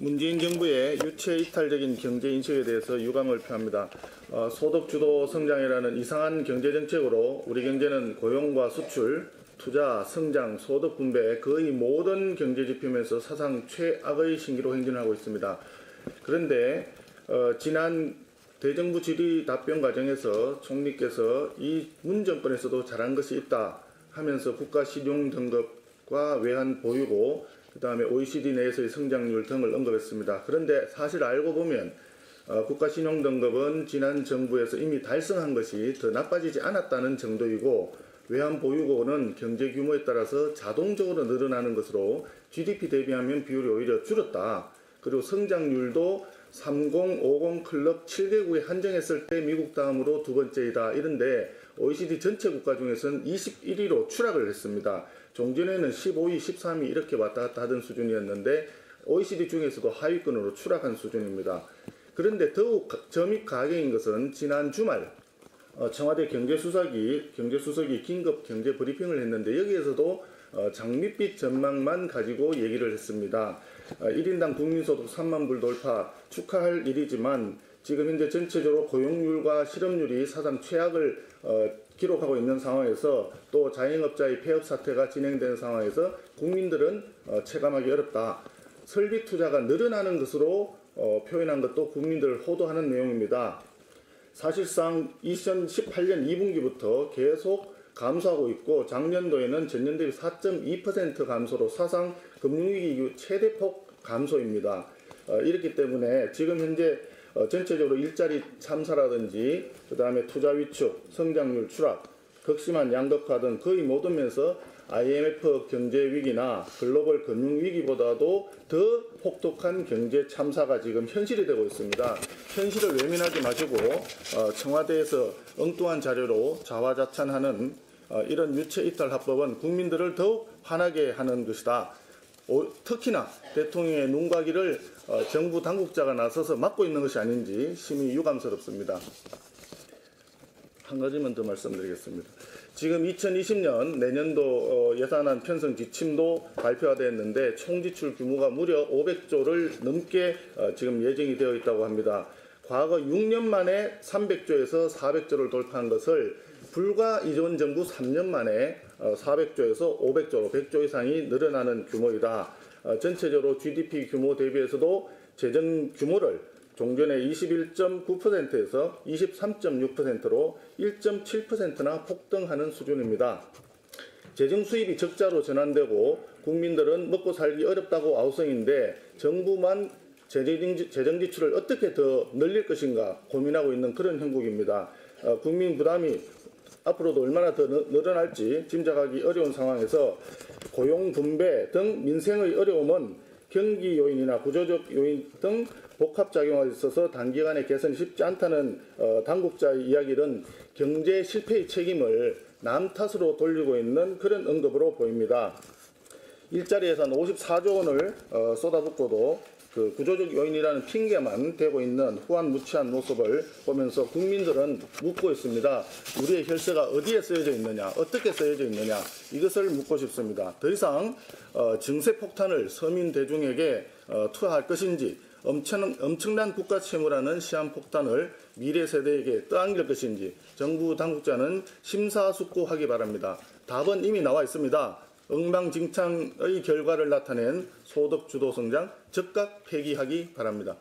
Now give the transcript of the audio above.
문재인 정부의 유체 이탈적인 경제 인식에 대해서 유감을 표합니다. 소득 주도 성장이라는 이상한 경제 정책으로 우리 경제는 고용과 수출, 투자, 성장, 소득 분배 거의 모든 경제 지표면서 사상 최악의 신기로 행진하고 있습니다. 그런데 지난 대정부 질의 답변 과정에서 총리께서 이 문 정권에서도 잘한 것이 있다 하면서 국가 신용 등급과 외환 보유고 그 다음에 OECD 내에서의 성장률 등을 언급했습니다. 그런데 사실 알고 보면 국가 신용 등급은 지난 정부에서 이미 달성한 것이 더 나빠지지 않았다는 정도이고 외환 보유고는 경제 규모에 따라서 자동적으로 늘어나는 것으로 GDP 대비하면 비율이 오히려 줄었다. 그리고 성장률도 3050 클럽 7개국에 한정했을 때 미국 다음으로 두 번째이다. 이런데 OECD 전체 국가 중에서는 21위로 추락을 했습니다. 종전에는 15위, 13위 이렇게 왔다 갔다 하던 수준이었는데 OECD 중에서도 하위권으로 추락한 수준입니다. 그런데 더욱 점입 가격인 것은 지난 주말 청와대 경제수석이 긴급 경제 브리핑을 했는데 여기에서도 장밋빛 전망만 가지고 얘기를 했습니다. 1인당 국민소득 3만 불 돌파 축하할 일이지만 지금 현재 전체적으로 고용률과 실업률이 사상 최악을 기록하고 있는 상황에서 또 자영업자의 폐업 사태가 진행되는 상황에서 국민들은 체감하기 어렵다. 설비 투자가 늘어나는 것으로 표현한 것도 국민들을 호도하는 내용입니다. 사실상 2018년 2분기부터 계속 감소하고 있고 작년도에는 전년 대비 4.2% 감소로 사상 금융위기 이후 최대폭 감소입니다. 이렇기 때문에 지금 현재 전체적으로 일자리 참사라든지 그 다음에 투자 위축, 성장률 추락, 극심한 양극화 등 거의 모든 면에서 IMF 경제 위기나 글로벌 금융 위기보다도 더 혹독한 경제 참사가 지금 현실이 되고 있습니다. 현실을 외면하지 마시고 청와대에서 엉뚱한 자료로 자화자찬하는 이런 유체 이탈 합법은 국민들을 더욱 화나게 하는 것이다. 특히나 대통령의 눈가기를 정부 당국자가 나서서 막고 있는 것이 아닌지 심히 유감스럽습니다. 한 가지만 더 말씀드리겠습니다. 지금 2020년 내년도 예산안 편성 지침도 발표가 되었는데 총지출 규모가 무려 500조를 넘게 지금 예정이 되어 있다고 합니다. 과거 6년 만에 300조에서 400조를 돌파한 것을 불과 이전 정부 3년 만에 400조에서 500조로 100조 이상이 늘어나는 규모이다. 전체적으로 GDP 규모 대비해서도 재정 규모를 종전의 21.9%에서 23.6%로 1.7%나 폭등하는 수준입니다. 재정 수입이 적자로 전환되고 국민들은 먹고 살기 어렵다고 아우성인데 정부만 재정 지출을 어떻게 더 늘릴 것인가 고민하고 있는 그런 형국입니다. 국민 부담이 앞으로도 얼마나 더 늘어날지 짐작하기 어려운 상황에서 고용 분배 등 민생의 어려움은 경기 요인이나 구조적 요인 등 복합작용에 있어서 단기간에 개선이 쉽지 않다는 당국자의 이야기는 경제 실패의 책임을 남 탓으로 돌리고 있는 그런 언급으로 보입니다. 일자리 예산 54조 원을 쏟아붓고도 그 구조적 요인이라는 핑계만 대고 있는 후한무치한 모습을 보면서 국민들은 묻고 있습니다. 우리의 혈세가 어디에 쓰여져 있느냐, 어떻게 쓰여져 있느냐, 이것을 묻고 싶습니다. 더 이상 증세 폭탄을 서민 대중에게 투하할 것인지, 엄청난 국가 채무라는 시한폭탄을 미래 세대에게 떠안길 것인지 정부 당국자는 심사숙고하기 바랍니다. 답은 이미 나와 있습니다. 엉망진창의 결과를 나타낸 소득 주도 성장 즉각 폐기하기 바랍니다.